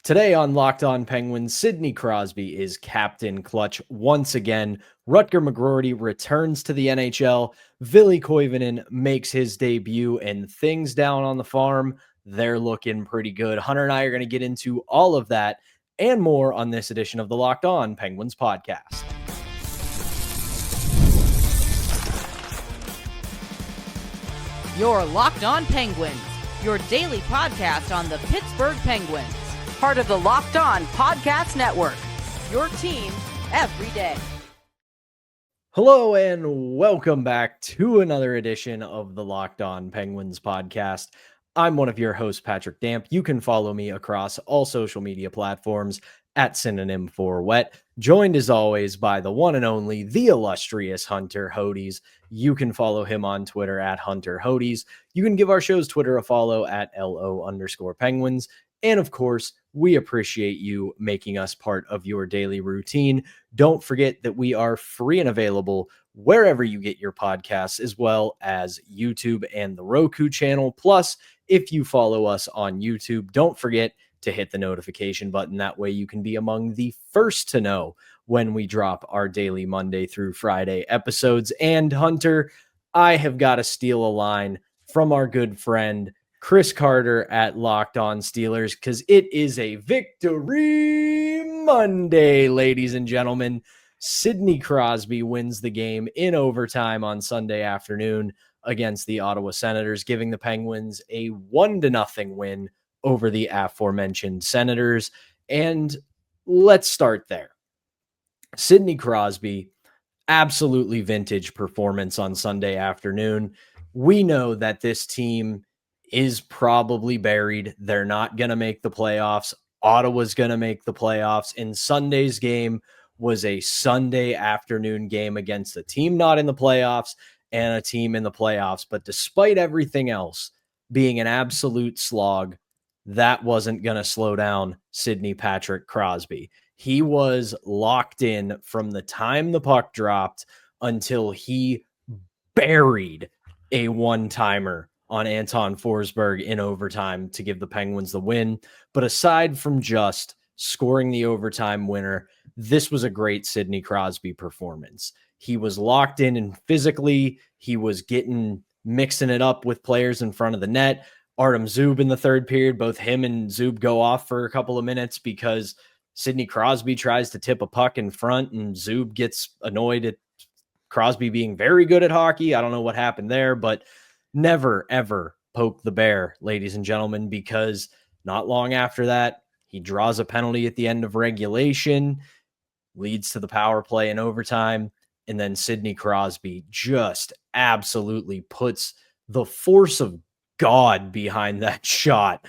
Today on Locked On Penguins, Sidney Crosby is captain clutch once again. Rutger McGroarty returns to the NHL. Villie Koivunen makes his debut, and things down on the farm, they're looking pretty good. Hunter and I are going to get into all of that and more on this edition of the Locked On Penguins podcast. You're Locked On Penguins, your daily podcast on the Pittsburgh Penguins. Part of the Locked On Podcast Network, your team every day. Hello and welcome back to another edition of the Locked On Penguins podcast. I'm one of your hosts, Patrick Damp. You can follow me across all social media platforms at synonym for wet. Joined as always by the one and only, the illustrious Hunter Hodes. You can follow him on Twitter at Hunter Hodes. You can give our show's Twitter a follow at LO_Penguins. And of course, we appreciate you making us part of your daily routine. Don't forget that we are free and available wherever you get your podcasts, as well as YouTube and the Roku channel. Plus, if you follow us on YouTube, don't forget to hit the notification button. That way you can be among the first to know when we drop our daily Monday through Friday episodes. And Hunter, I have got to steal a line from our good friend Chris Carter at Locked On Steelers, because it is a Victory Monday, ladies and gentlemen. Sidney Crosby wins the game in overtime on Sunday afternoon against the Ottawa Senators, giving the Penguins a 1-0 win over the aforementioned Senators. And let's start there. Sidney Crosby, absolutely vintage performance on Sunday afternoon. We know that this team is probably buried. They're not going to make the playoffs. Ottawa's going to make the playoffs. And Sunday's game was a Sunday afternoon game against a team not in the playoffs and a team in the playoffs. But despite everything else being an absolute slog, that wasn't going to slow down Sidney Patrick Crosby. He was locked in from the time the puck dropped until he buried a one-timer on Anton Forsberg in overtime to give the Penguins the win. But aside from just scoring the overtime winner, this was a great Sidney Crosby performance. He was locked in and physically, he was mixing it up with players in front of the net. Artem Zub in the third period, both him and Zub go off for a couple of minutes because Sidney Crosby tries to tip a puck in front and Zub gets annoyed at Crosby being very good at hockey. I don't know what happened there, but never, ever poke the bear, ladies and gentlemen, because not long after that, he draws a penalty at the end of regulation, leads to the power play in overtime, and then Sidney Crosby just absolutely puts the force of God behind that shot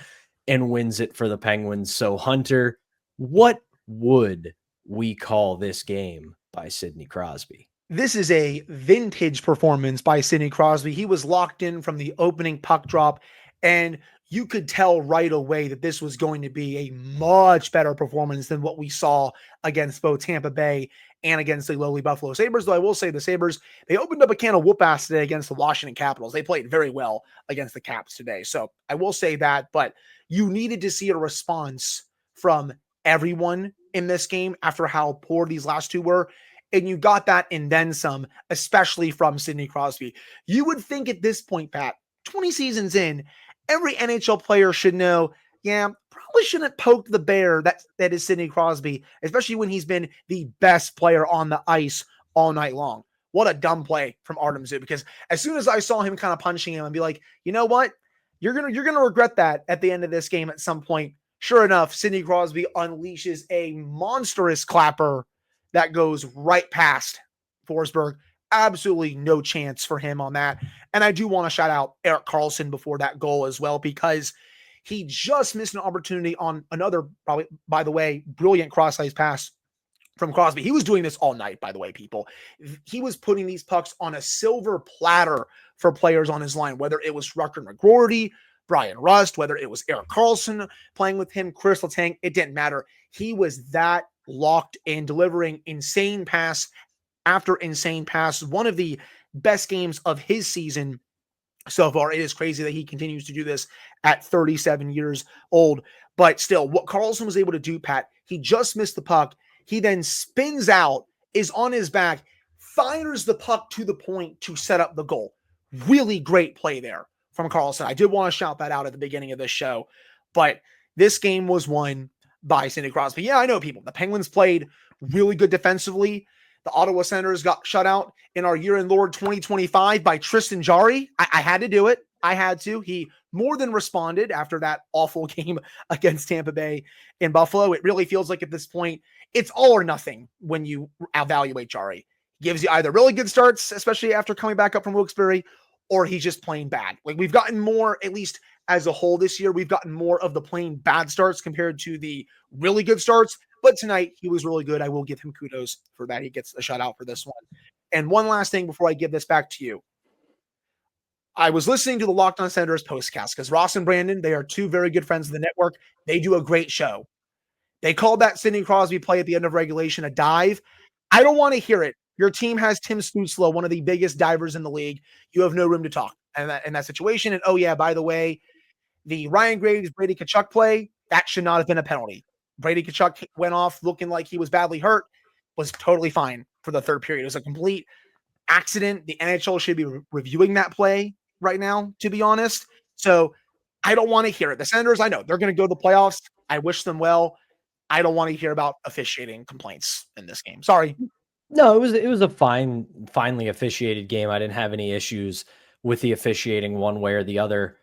and wins it for the Penguins. So, Hunter, what would we call this game by Sidney Crosby? This is a vintage performance by Sidney Crosby. He was locked in from the opening puck drop, and you could tell right away that this was going to be a much better performance than what we saw against both Tampa Bay and against the lowly Buffalo Sabres. Though I will say the Sabres, they opened up a can of whoop-ass today against the Washington Capitals. They played very well against the Caps today. So I will say that, but you needed to see a response from everyone in this game after how poor these last two were. And you got that and then some, especially from Sidney Crosby. You would think at this point, Pat, 20 seasons in, every NHL player should know, probably shouldn't poke the bear that is Sidney Crosby, especially when he's been the best player on the ice all night long. What a dumb play from Artem Zub, because as soon as I saw him kind of punching him and be like, you know what? You're gonna regret that at the end of this game at some point. Sure enough, Sidney Crosby unleashes a monstrous clapper that goes right past Forsberg. Absolutely no chance for him on that. And I do want to shout out Erik Karlsson before that goal as well, because he just missed an opportunity on another, probably, by the way, brilliant cross-ice pass from Crosby. He was doing this all night, by the way, people. He was putting these pucks on a silver platter for players on his line, whether it was Rutger McGroarty, Brian Rust, whether it was Erik Karlsson playing with him, Chris Letang, it didn't matter. He was that locked in, delivering insane pass after insane pass. One of the best games of his season so far. It is crazy that he continues to do this at 37 years old. But still, what Carlson was able to do, Pat, he just missed the puck. He then spins out, is on his back, fires the puck to the point to set up the goal. Really great play there from Carlson. I did want to shout that out at the beginning of this show. But this game was won by Sidney Crosby. Yeah, I know, people. The Penguins played really good defensively. The Ottawa Senators got shut out in our year in Lord 2025 by Tristan Jarry. I had to do it. I had to. He more than responded after that awful game against Tampa Bay in Buffalo. It really feels like at this point, it's all or nothing when you evaluate Jarry. Gives you either really good starts, especially after coming back up from Wilkes-Barre, or he's just playing bad. Like, we've gotten more, at least as a whole this year, we've gotten more of the plain bad starts compared to the really good starts. But tonight, he was really good. I will give him kudos for that. He gets a shutout for this one. And one last thing before I give this back to you. I was listening to the Locked On Senators postcast because Ross and Brandon, they are two very good friends of the network. They do a great show. They called that Sidney Crosby play at the end of regulation a dive. I don't want to hear it. Your team has Tim Stützle, one of the biggest divers in the league. You have no room to talk in that situation. And, oh, yeah, by the way, the Ryan Graves, Brady Tkachuk play, that should not have been a penalty. Brady Tkachuk went off looking like he was badly hurt, was totally fine for the third period. It was a complete accident. The NHL should be reviewing that play right now, to be honest. So I don't want to hear it. The Senators, I know, they're going to go to the playoffs. I wish them well. I don't want to hear about officiating complaints in this game. Sorry. No, it was a finely officiated game. I didn't have any issues with the officiating one way or the other.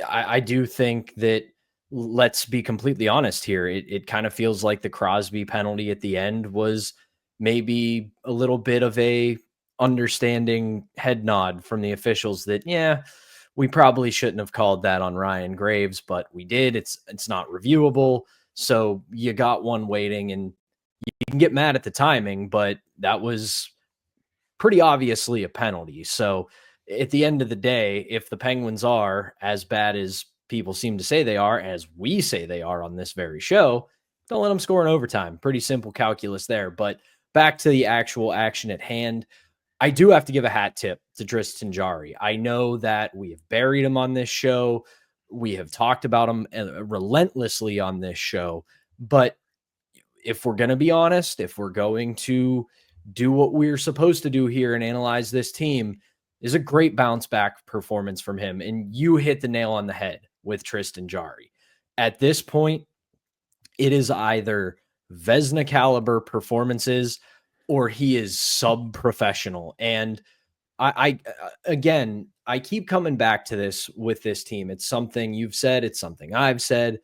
I do think that, let's be completely honest here, it kind of feels like the Crosby penalty at the end was maybe a little bit of a understanding head nod from the officials that, yeah, we probably shouldn't have called that on Ryan Graves, but we did. It's not reviewable. So you got one waiting, and you can get mad at the timing, but that was pretty obviously a penalty. So at the end of the day, if the Penguins are as bad as people seem to say they are, as we say they are on this very show, don't let them score in overtime. Pretty simple calculus there. But back to the actual action at hand, I do have to give a hat tip to Tristan Jarry. I know that we have buried him on this show. We have talked about him relentlessly on this show. But if we're going to be honest, if we're going to do what we're supposed to do here and analyze this team, is a great bounce back performance from him. And you hit the nail on the head with Tristan Jarry. At this point, it is either Vezina caliber performances or he is sub-professional. And I keep coming back to this with this team. It's something you've said. It's something I've said.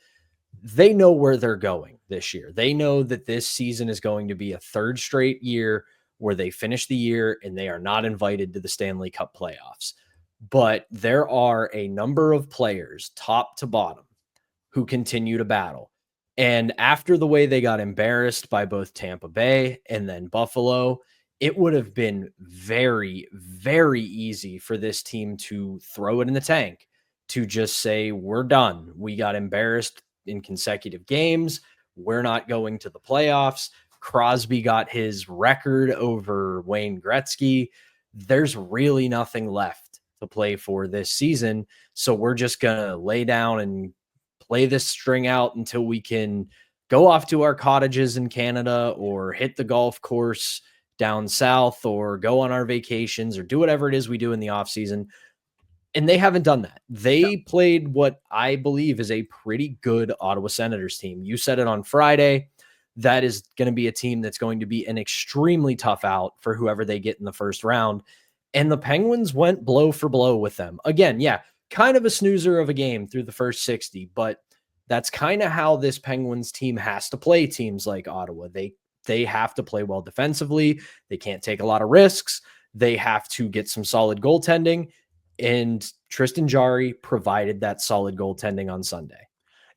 They know where they're going this year. They know that this season is going to be a third straight year where they finish the year and they are not invited to the Stanley Cup playoffs. But there are a number of players, top to bottom, who continue to battle. And after the way they got embarrassed by both Tampa Bay and then Buffalo, it would have been very, very easy for this team to throw it in the tank, to just say, we're done. We got embarrassed in consecutive games. We're not going to the playoffs. Crosby got his record over Wayne Gretzky. There's really nothing left to play for this season. So we're just going to lay down and play this string out until we can go off to our cottages in Canada or hit the golf course down south or go on our vacations or do whatever it is we do in the off season. And they haven't done that. They played what I believe is a pretty good Ottawa Senators team. You said it on Friday. That is going to be a team that's going to be an extremely tough out for whoever they get in the first round. And the Penguins went blow for blow with them. Again, yeah, kind of a snoozer of a game through the first 60, but that's kind of how this Penguins team has to play teams like Ottawa. They have to play well defensively. They can't take a lot of risks. They have to get some solid goaltending. And Tristan Jarry provided that solid goaltending on Sunday.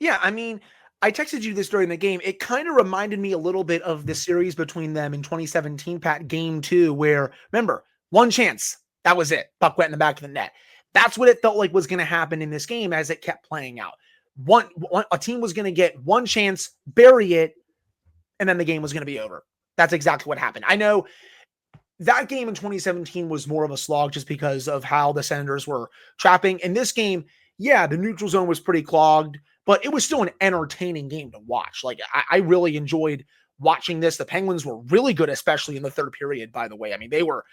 Yeah, I mean, I texted you this during the game. It kind of reminded me a little bit of the series between them in 2017, Pat, game 2, where, remember, one chance. That was it. Puck went in the back of the net. That's what it felt like was going to happen in this game as it kept playing out. A team was going to get one chance, bury it, and then the game was going to be over. That's exactly what happened. I know that game in 2017 was more of a slog just because of how the Senators were trapping. In this game, yeah, the neutral zone was pretty clogged, but it was still an entertaining game to watch. Like, I really enjoyed watching this. The Penguins were really good, especially in the third period, by the way. I mean, they were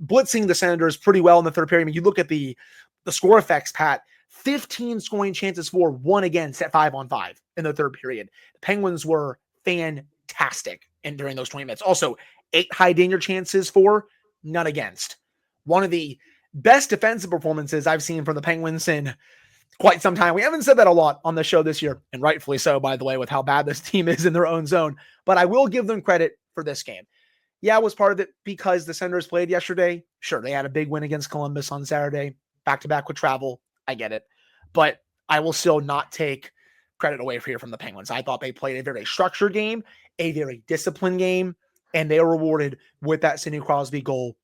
blitzing the Senators pretty well in the third period. I mean, you look at the score effects, Pat, 15 scoring chances for, 1 against at 5-on-5 in the third period. The Penguins were fantastic during those 20 minutes. Also, 8 high danger chances for, none against. One of the best defensive performances I've seen from the Penguins in quite some time. We haven't said that a lot on the show this year, and rightfully so, by the way, with how bad this team is in their own zone. But I will give them credit for this game. Yeah, I was part of it because the Senators played yesterday. Sure, they had a big win against Columbus on Saturday, back-to-back with travel. I get it. But I will still not take credit away from the Penguins. I thought they played a very structured game, a very disciplined game, and they were rewarded with that Sidney Crosby goal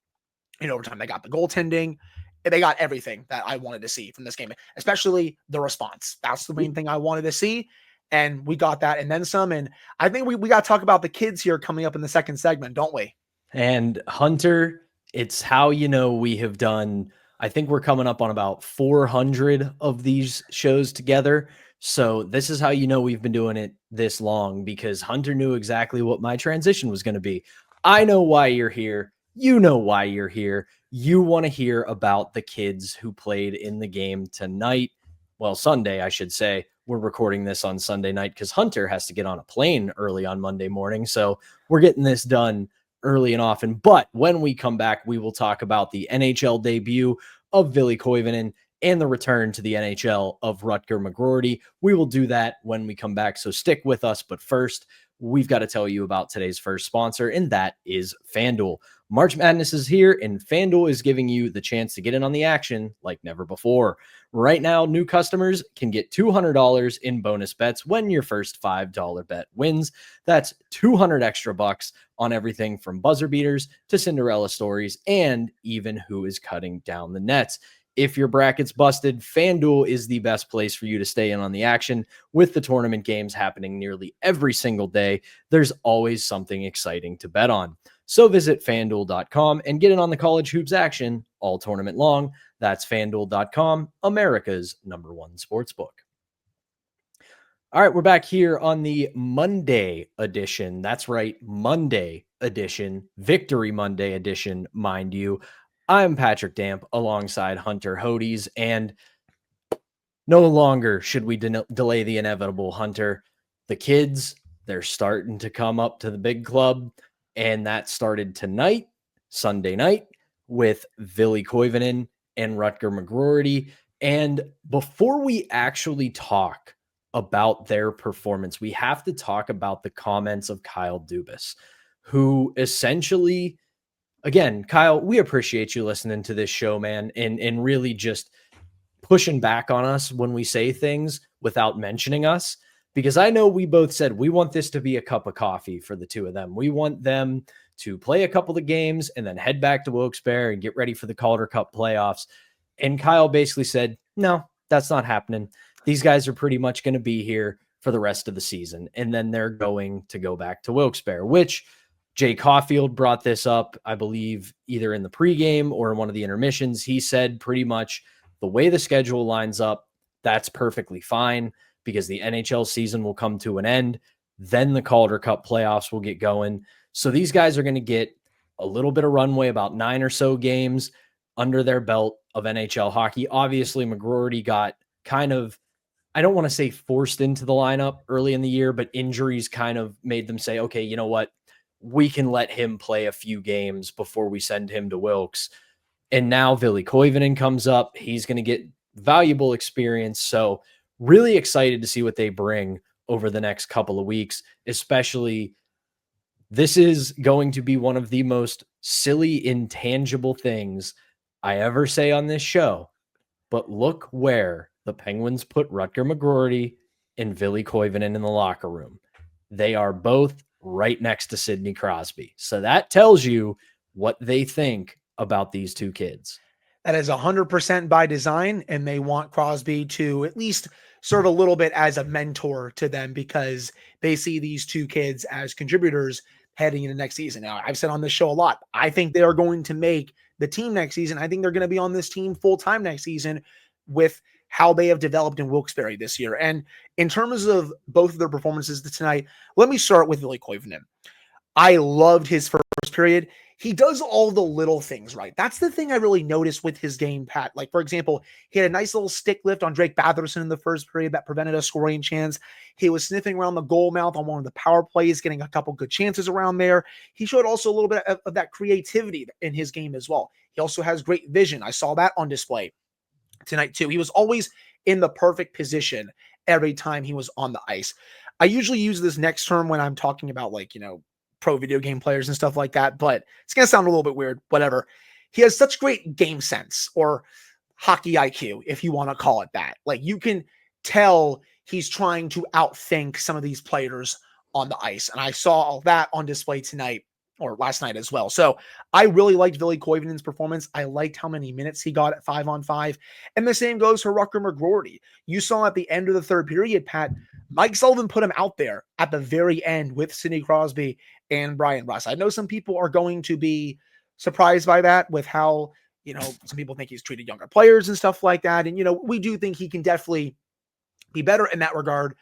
in overtime. They got the goaltending. They got everything that I wanted to see from this game, especially the response. That's the main thing I wanted to see. And we got that and then some. And I think we got to talk about the kids here coming up in the second segment, don't we? And Hunter, it's how we have done, I think we're coming up on about 400 of these shows together. So this is how we've been doing it this long, because Hunter knew exactly what my transition was going to be. I know why you're here. You know why you're here. You want to hear about the kids who played in the game tonight. Well, Sunday, I should say. We're recording this on Sunday night because Hunter has to get on a plane early on Monday morning. So we're getting this done early and often. But when we come back, we will talk about the NHL debut of Villie Koivunen and the return to the NHL of Rutger McGroarty. We will do that when we come back. So stick with us. But first, we've got to tell you about today's first sponsor, and that is FanDuel. March Madness is here, and FanDuel is giving you the chance to get in on the action like never before. Right now, new customers can get $200 in bonus bets when your first $5 bet wins. That's $200 extra bucks on everything from buzzer beaters to Cinderella stories and even who is cutting down the nets. If your bracket's busted, FanDuel is the best place for you to stay in on the action. With the tournament games happening nearly every single day, there's always something exciting to bet on. So visit FanDuel.com and get in on the college hoops action all tournament long. That's FanDuel.com, America's #1 sportsbook. All right, we're back here on the Monday edition. That's right, Monday edition, Victory Monday edition, mind you. I'm Patrick Damp alongside Hunter Hodes, and no longer should we delay the inevitable, Hunter. The kids, they're starting to come up to the big club, and that started tonight, Sunday night, with Villie Koivunen and Rutger McGroarty. And before we actually talk about their performance, we have to talk about the comments of Kyle Dubas, who essentially... Again, Kyle, we appreciate you listening to this show, man, and really just pushing back on us when we say things without mentioning us, because I know we both said we want this to be a cup of coffee for the two of them. We want them to play a couple of games and then head back to Wilkes-Barre and get ready for the Calder Cup playoffs. And Kyle basically said, no, that's not happening. These guys are pretty much going to be here for the rest of the season, and then they're going to go back to Wilkes-Barre, which... Jay Caulfield brought this up, I believe, either in the pregame or in one of the intermissions. He said pretty much the way the schedule lines up, that's perfectly fine because the NHL season will come to an end. Then the Calder Cup playoffs will get going. So these guys are going to get a little bit of runway, about 9 or so games under their belt of NHL hockey. Obviously, McGroarty got kind of, I don't want to say forced into the lineup early in the year, but injuries kind of made them say, okay, you know what? We can let him play a few games before we send him to Wilkes. And now Villie Koivunen comes up. He's going to get valuable experience. So really excited to see what they bring over the next couple of weeks, especially this is going to be one of the most silly, intangible things I ever say on this show. But look where the Penguins put Rutger McGroarty and Villie Koivunen in the locker room. They are both right next to Sidney Crosby. So that tells you what they think about these two kids. That is 100% by design, and they want Crosby to at least serve a little bit as a mentor to them because they see these two kids as contributors heading into next season. Now, I've said on this show a lot, I think they are going to make the team next season. I think they're going to be on this team full time next season with how they have developed in Wilkes-Barre this year. And in terms of both of their performances tonight, let me start with Villie Koivunen. I loved his first period. He does all the little things right. That's the thing I really noticed with his game, Pat. Like, for example, he had a nice little stick lift on Drake Batherson in the first period that prevented a scoring chance. He was sniffing around the goal mouth on one of the power plays, getting a couple good chances around there. He showed also a little bit of that creativity in his game as well. He also has great vision. I saw that on display tonight too. He was always in the perfect position every time he was on the ice. I usually use this next term when I'm talking about, like, pro video game players and stuff like that, but it's going to sound a little bit weird, whatever. He has such great game sense, or hockey IQ, if you want to call it that. Like, you can tell he's trying to outthink some of these players on the ice. And I saw all that on display tonight, or last night as well. So I really liked Villie Koivunen's performance. I liked how many minutes he got at 5-on-5. And the same goes for Rutger McGroarty. You saw at the end of the third period, Pat, Mike Sullivan put him out there at the very end with Sidney Crosby and Brian Russ. I know some people are going to be surprised by that, with how, some people think he's treated younger players and stuff like that. And, we do think he can definitely be better in that regard.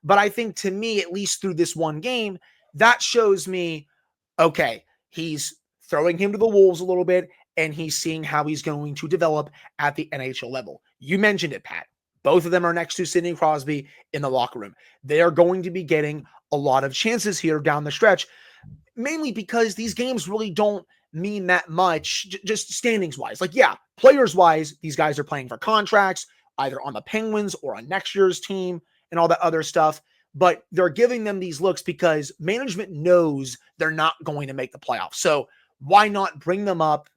But I think, to me, at least through this one game, that shows me, okay, he's throwing him to the wolves a little bit, and he's seeing how he's going to develop at the NHL level. You mentioned it, Pat. Both of them are next to Sidney Crosby in the locker room. They are going to be getting a lot of chances here down the stretch, mainly because these games really don't mean that much, just standings-wise. Like, yeah, players-wise, these guys are playing for contracts, either on the Penguins or on next year's team and all that other stuff. But they're giving them these looks because management knows they're not going to make the playoffs. So why not bring them up,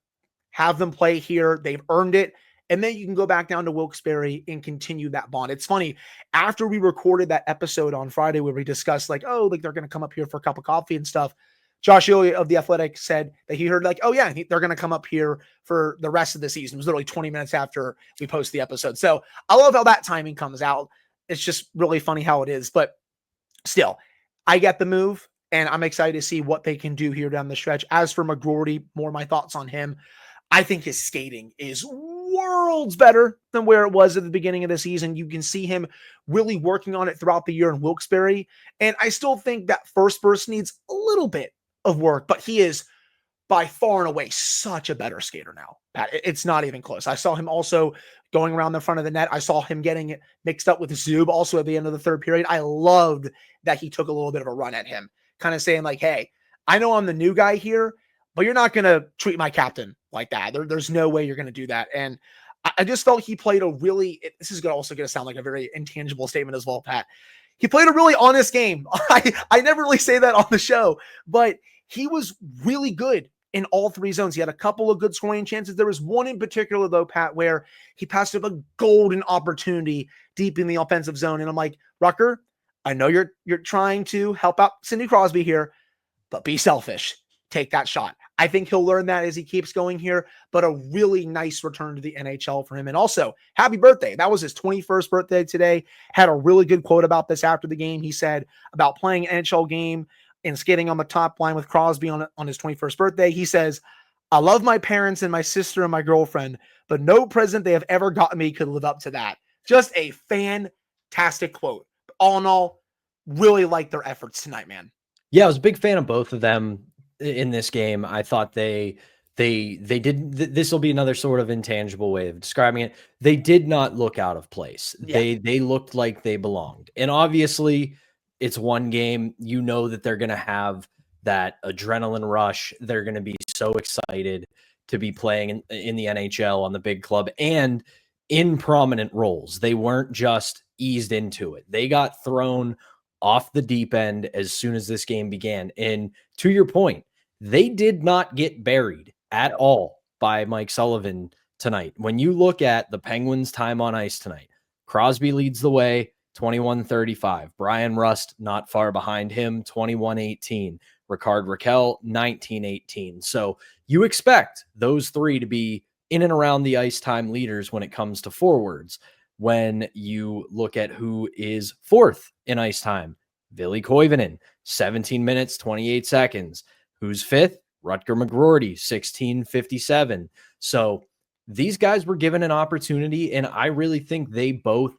have them play here? They've earned it. And then you can go back down to Wilkes-Barre and continue that bond. It's funny, after we recorded that episode on Friday where we discussed, like, they're going to come up here for a cup of coffee and stuff, Josh Ely of The Athletic said that he heard, like, they're going to come up here for the rest of the season. It was literally 20 minutes after we posted the episode. So I love how that timing comes out. It's just really funny how it is. But still, I get the move, and I'm excited to see what they can do here down the stretch. As for McGroarty, more my thoughts on him. I think his skating is worlds better than where it was at the beginning of the season. You can see him really working on it throughout the year in Wilkes-Barre. And I still think that first burst needs a little bit of work, but he is by far and away such a better skater now, Pat. It's not even close. I saw him also going around the front of the net. I saw him getting it mixed up with Zub also at the end of the third period. I loved that he took a little bit of a run at him, kind of saying, like, hey, I know I'm the new guy here, but you're not going to treat my captain like that. There's no way you're going to do that. And I just felt he played this is also going to sound like a very intangible statement as well, Pat. He played a really honest game. I never really say that on the show, but he was really good in all three zones. He had a couple of good scoring chances. There was one in particular, though, Pat, where he passed up a golden opportunity deep in the offensive zone. And I'm like, Rucker, I know you're trying to help out Sidney Crosby here, but be selfish. Take that shot. I think he'll learn that as he keeps going here, but a really nice return to the NHL for him. And also, happy birthday. That was his 21st birthday today. Had a really good quote about this after the game. He said about playing an NHL game and skating on the top line with Crosby on his 21st birthday. He says, I love my parents and my sister and my girlfriend, but no present they have ever gotten me could live up to that. Just a fantastic quote. All in all, really liked their efforts tonight, man. Yeah, I was a big fan of both of them in this game. I thought they did. This will be another sort of intangible way of describing it. They did not look out of place. Yeah. They looked like they belonged. And obviously it's one game. You know that they're going to have that adrenaline rush. They're going to be so excited to be playing in the NHL on the big club and in prominent roles. They weren't just eased into it. They got thrown off the deep end as soon as this game began. And to your point, they did not get buried at all by Mike Sullivan tonight. When you look at the Penguins' time on ice tonight, Crosby leads the way, 21-35. Brian Rust not far behind him, 21-18. Ricard Raquel, 19-18. So you expect those three to be in and around the ice time leaders when it comes to forwards. When you look at who is fourth in ice time, Villie Koivunen, 17 minutes, 28 seconds. Who's fifth? Rutger McGroarty, 16:57. So these guys were given an opportunity, and I really think they both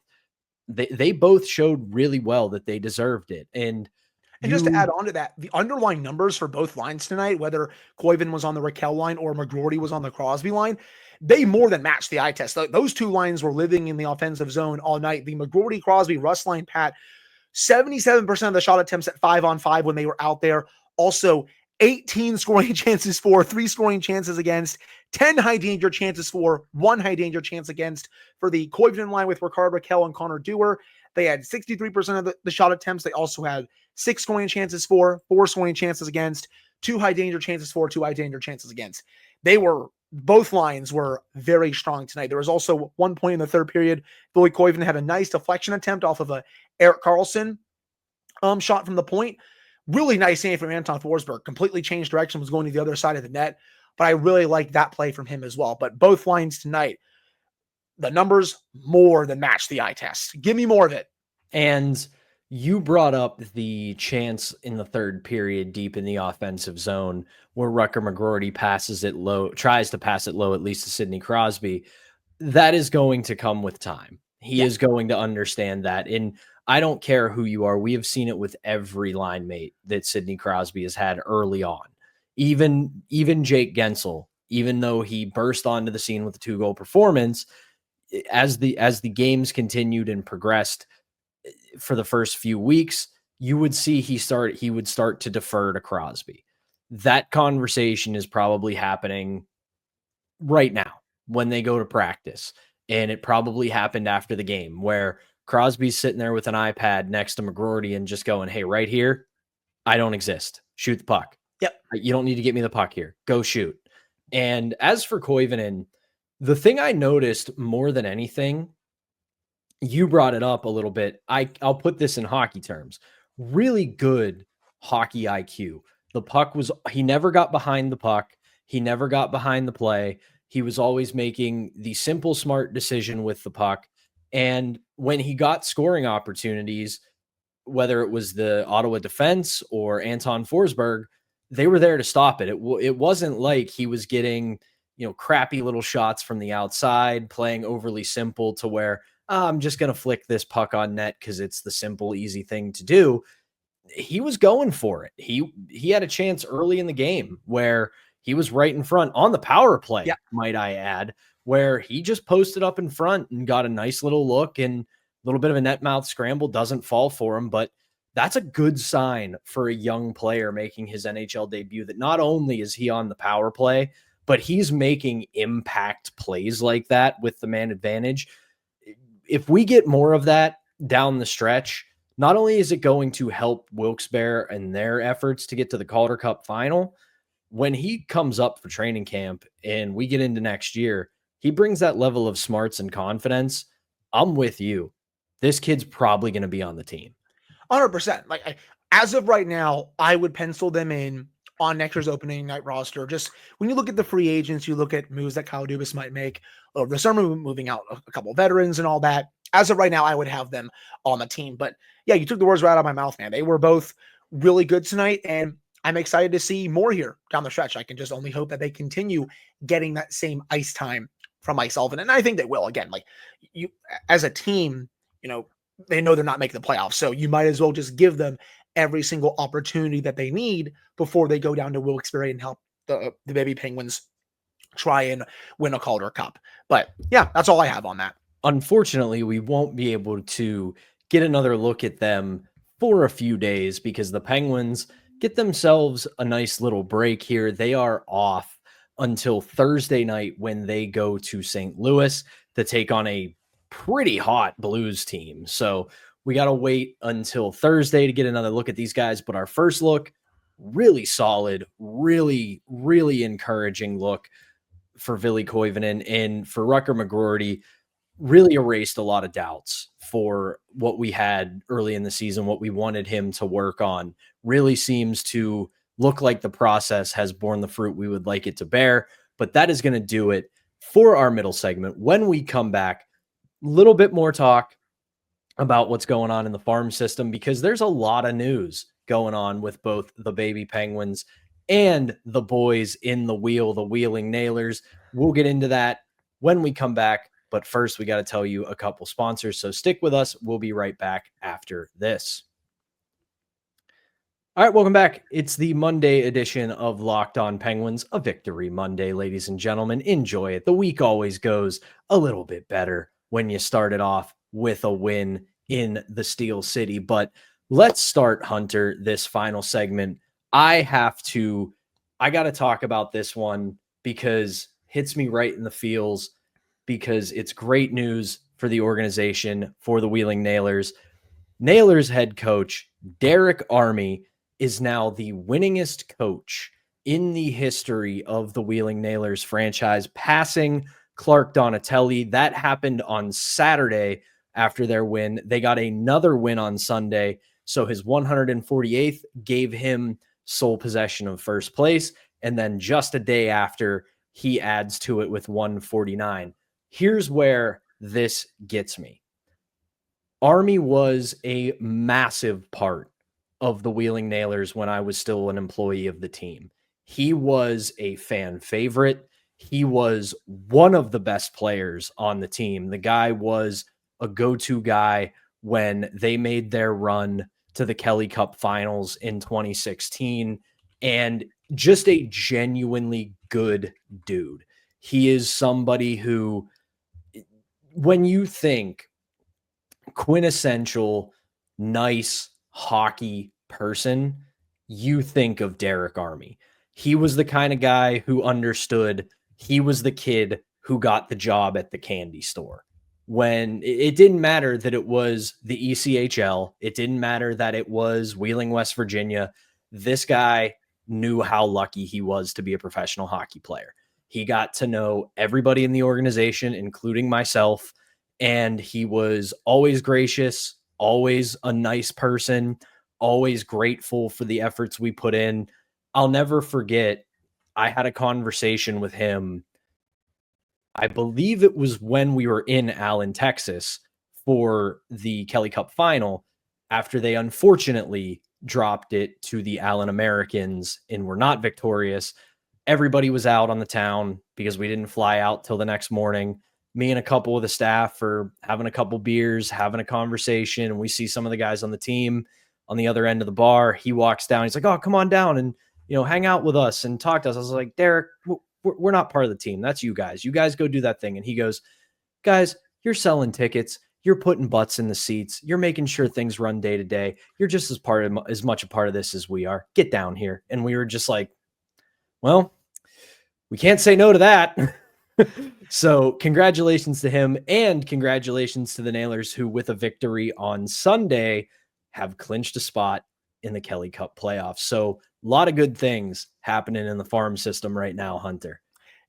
showed really well that they deserved it. And just to add on to that, the underlying numbers for both lines tonight, whether Koivunen was on the Rakell line or McGroarty was on the Crosby line, they more than matched the eye test. Those two lines were living in the offensive zone all night. The McGroarty, Crosby, Russ line, Pat, 77% of the shot attempts at 5-on-5 when they were out there. Also, 18 scoring chances for, 3 scoring chances against, 10 high danger chances for, 1 high danger chance against. For the Koivunen line with Rickard Rakell and Connor Dewar, they had 63% of the shot attempts. They also had 6 scoring chances for, 4 scoring chances against, 2 high danger chances for, 2 high danger chances against. Both lines were very strong tonight. There was also one point in the third period, Villie Koivunen had a nice deflection attempt off of a Erik Karlsson shot from the point. Really nice save from Anton Forsberg. Completely changed direction, was going to the other side of the net. But I really liked that play from him as well. But both lines tonight, the numbers more than match the eye test. Give me more of it. And you brought up the chance in the third period deep in the offensive zone where Rutger McGroarty passes it low, tries to pass it low, at least to Sidney Crosby. That is going to come with time. He is going to understand that. And I don't care who you are. We have seen it with every line mate that Sidney Crosby has had early on. Even Jake Gensel, even though he burst onto the scene with a 2-goal performance, as the games continued and progressed for the first few weeks, you would see he would start to defer to Crosby. That conversation is probably happening right now when they go to practice. And it probably happened after the game where Crosby's sitting there with an iPad next to McGroarty and just going, hey, right here, I don't exist. Shoot the puck. Yep. You don't need to get me the puck here. Go shoot. And as for Koivunen, the thing I noticed more than anything, you brought it up a little bit. I'll put this in hockey terms. Really good hockey IQ. The puck he never got behind the puck. He never got behind the play. He was always making the simple, smart decision with the puck. And when he got scoring opportunities, whether it was the Ottawa defense or Anton Forsberg, they were there to stop it. It wasn't like he was getting, crappy little shots from the outside, playing overly simple to where I'm just going to flick this puck on net because it's the simple, easy thing to do. He was going for it. He had a chance early in the game where he was right in front on the power play, might I add, where he just posted up in front and got a nice little look, and a little bit of a net mouth scramble doesn't fall for him. But that's a good sign for a young player making his NHL debut, that not only is he on the power play, but he's making impact plays like that with the man advantage. If we get more of that down the stretch, not only is it going to help Wilkes-Barre and their efforts to get to the Calder Cup final, when he comes up for training camp and we get into next year, he brings that level of smarts and confidence. I'm with you. This kid's probably going to be on the team. 100%. As of right now, I would pencil them in on next year's opening night roster. Just when you look at the free agents, you look at moves that Kyle Dubas might make over the summer, moving out a couple of veterans and all that. As of right now, I would have them on the team. But yeah, you took the words right out of my mouth, man. They were both really good tonight, and I'm excited to see more here down the stretch. I can just only hope that they continue getting that same ice time from Mike Sullivan. And I think they will. Again, you as a team, they know they're not making the playoffs. So you might as well just give them every single opportunity that they need before they go down to Wilkes-Barre and help the baby Penguins try and win a Calder Cup. But yeah, that's all I have on that. Unfortunately, we won't be able to get another look at them for a few days because the Penguins get themselves a nice little break here. They are off until Thursday night when they go to St. Louis to take on a pretty hot Blues team. So we got to wait until Thursday to get another look at these guys. But our first look, really solid, really, really encouraging look for Villie Koivunen, and for Rutger McGroarty, really erased a lot of doubts for what we had early in the season, what we wanted him to work on. Really seems to look like the process has borne the fruit we would like it to bear. But that is going to do it for our middle segment. When we come back, a little bit more talk about what's going on in the farm system, because there's a lot of news going on with both the baby Penguins and the boys in the Wheeling Nailers. We'll get into that when we come back. But first, we got to tell you a couple sponsors. So stick with us. We'll be right back after this. All right, welcome back. It's the Monday edition of Locked On Penguins, a victory Monday, ladies and gentlemen. Enjoy it. The week always goes a little bit better when you start it off with a win in the Steel City. But let's start, Hunter, this final segment. I got to talk about this one because it hits me right in the feels, because it's great news for the organization, for the Wheeling Nailers. Nailers head coach Derek Army is now the winningest coach in the history of the Wheeling Nailers franchise, passing Clark Donatelli. That happened on Saturday after their win. They got another win on Sunday, so his 148th gave him sole possession of first place, and then just a day after, he adds to it with 149. Here's where this gets me. Army was a massive part of the Wheeling Nailers when I was still an employee of the team. He was a fan favorite. He was one of the best players on the team. The guy was a go-to guy when they made their run to the Kelly Cup finals in 2016, and just a genuinely good dude. He is somebody who, when you think quintessential nice hockey person, you think of Derek Army. He was the kind of guy who understood he was the kid who got the job at the candy store. When it didn't matter that it was the ECHL, it didn't matter that it was Wheeling, West Virginia. This guy knew how lucky he was to be a professional hockey player. He got to know everybody in the organization, including myself, and he was always gracious, always a nice person, always grateful for the efforts we put in. I'll never forget, I had a conversation with him. I believe it was when we were in Allen, Texas for the Kelly Cup final, after they unfortunately dropped it to the Allen Americans and were not victorious. Everybody was out on the town because we didn't fly out till the next morning. Me and a couple of the staff are having a couple beers, having a conversation, and we see some of the guys on the team on the other end of the bar. He walks down. He's like, "Oh, come on down and, hang out with us and talk to us." I was like, "Derek, we're not part of the team. That's you guys. You guys go do that thing." And he goes, "Guys, you're selling tickets. You're putting butts in the seats. You're making sure things run day to day. You're just as much a part of this as we are. Get down here." And we were just like, well, we can't say no to that. So congratulations to him, and congratulations to the Nailers, who with a victory on Sunday have clinched a spot in the Kelly Cup playoffs. So a lot of good things happening in the farm system right now, Hunter.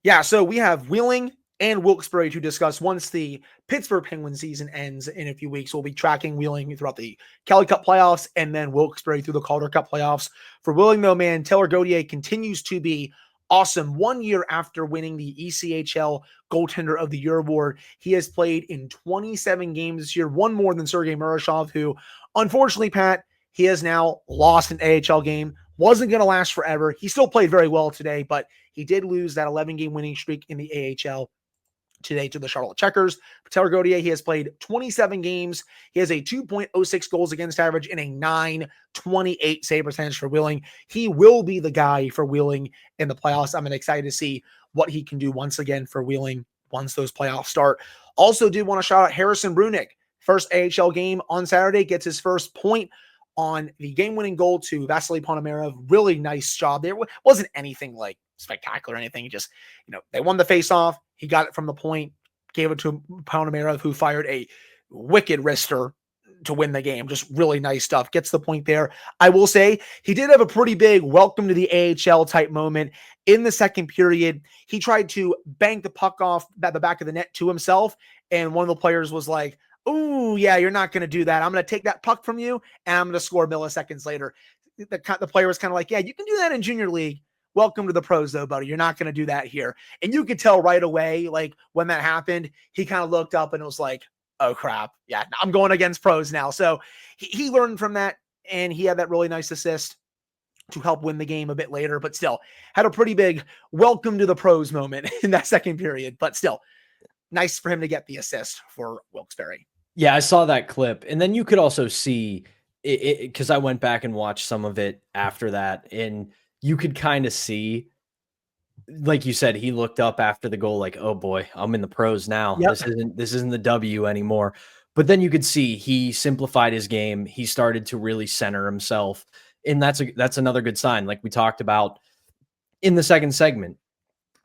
Yeah, so we have Wheeling and Wilkes-Barre to discuss once the Pittsburgh Penguin season ends in a few weeks. We'll be tracking Wheeling throughout the Kelly Cup playoffs and then Wilkes-Barre through the Calder Cup playoffs. For Wheeling, though, man, Taylor Gauthier continues to be awesome. 1 year after winning the ECHL Goaltender of the Year award, he has played in 27 games this year, one more than Sergei Murashov, who, unfortunately, Pat, he has now lost an AHL game. Wasn't going to last forever. He still played very well today, but he did lose that 11-game winning streak in the AHL today to the Charlotte Checkers. For Taylor Gauthier, he has played 27 games. He has a 2.06 goals against average and a 9.28 save percentage for Wheeling. He will be the guy for Wheeling in the playoffs. I'm excited to see what he can do once again for Wheeling once those playoffs start. Also did want to shout out Harrison Brunick. First AHL game on Saturday, gets his first point on the game-winning goal to Vasily Ponomarev. Really nice job there. Wasn't anything like spectacular or anything. Just, they won the face-off. He got it from the point, gave it to Ponomarev, who fired a wicked wrister to win the game. Just really nice stuff. Gets the point there. I will say he did have a pretty big welcome to the AHL type moment in the second period. He tried to bank the puck off the back of the net to himself, and one of the players was like, "Oh, yeah, you're not going to do that. I'm going to take that puck from you, and I'm going to score milliseconds later." The player was kind of like, "Yeah, you can do that in junior league. Welcome to the pros, though, buddy. You're not going to do that here." And you could tell right away, like, when that happened, he kind of looked up and was like, "Oh, crap. Yeah, I'm going against pros now." So he learned from that. and he had that really nice assist to help win the game a bit later, but still had a pretty big welcome to the pros moment in that second period. But still, nice for him to get the assist for Wilkes-Barre. Yeah, I saw that clip. And then you could also see it because I went back and watched some of it after that, and you could kind of see, like you said, he looked up after the goal like, oh boy, I'm in the pros now. Yep. This isn't the W anymore. But then you could see he simplified his game. He started to really center himself. And that's another good sign. Like we talked about in the second segment,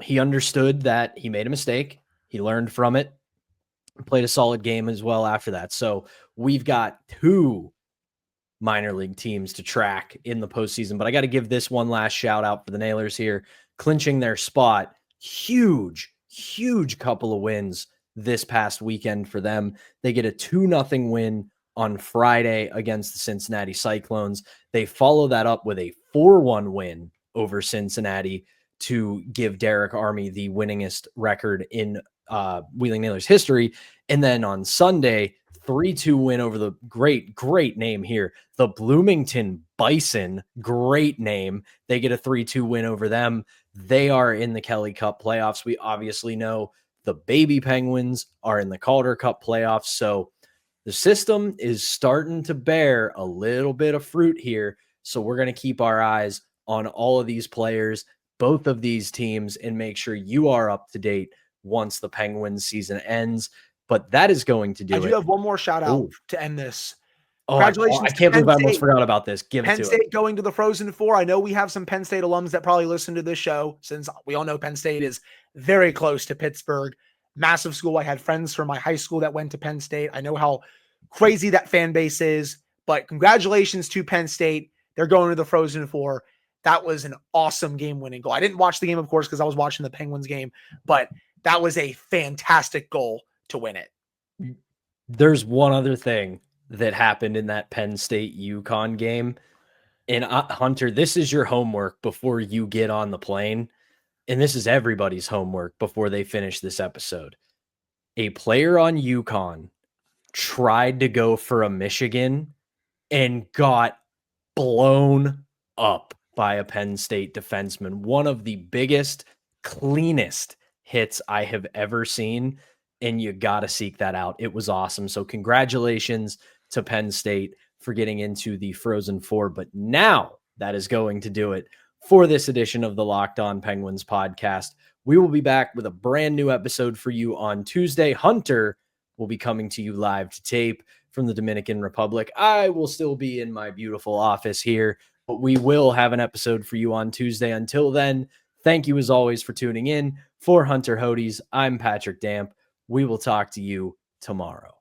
he understood that he made a mistake. He learned from it, played a solid game as well after that. So we've got 2 minor league teams to track in the postseason. But I got to give this one last shout out for the Nailers here, clinching their spot. Huge couple of wins this past weekend for them. They get a 2-0 win on Friday against the Cincinnati Cyclones. They follow that up with a 4-1 win over Cincinnati to give Derek Army the winningest record in Wheeling Nailers history. And then on Sunday, 3-2 win over the great name here, the Bloomington Bison. Great name. They get a 3-2 win over them. They are in the Kelly Cup playoffs. We obviously know the Baby Penguins are in the Calder Cup playoffs. So the system is starting to bear a little bit of fruit here. So we're going to keep our eyes on all of these players, both of these teams, and make sure you are up to date once the Penguins season ends. But that is going to do it. I do have one more shout out to end this. Congratulations. I can't believe I almost forgot about this. Penn State going to the Frozen Four. I know we have some Penn State alums that probably listen to this show, since we all know Penn State is very close to Pittsburgh. Massive school. I had friends from my high school that went to Penn State. I know how crazy that fan base is, but congratulations to Penn State. They're going to the Frozen Four. That was an awesome game-winning goal. I didn't watch the game, of course, because I was watching the Penguins game, but that was a fantastic goal to win it. There's one other thing that happened in that Penn State UConn game. And Hunter, this is your homework before you get on the plane. And this is everybody's homework before they finish this episode. A player on UConn tried to go for a Michigan and got blown up by a Penn State defenseman. One of the biggest, cleanest hits I have ever seen. And you got to seek that out. It was awesome. So congratulations to Penn State for getting into the Frozen Four. But now that is going to do it for this edition of the Locked On Penguins podcast. We will be back with a brand new episode for you on Tuesday. Hunter will be coming to you live to tape from the Dominican Republic. I will still be in my beautiful office here, but we will have an episode for you on Tuesday. Until then, thank you as always for tuning in. For Hunter Hodes, I'm Patrick Damp. We will talk to you tomorrow.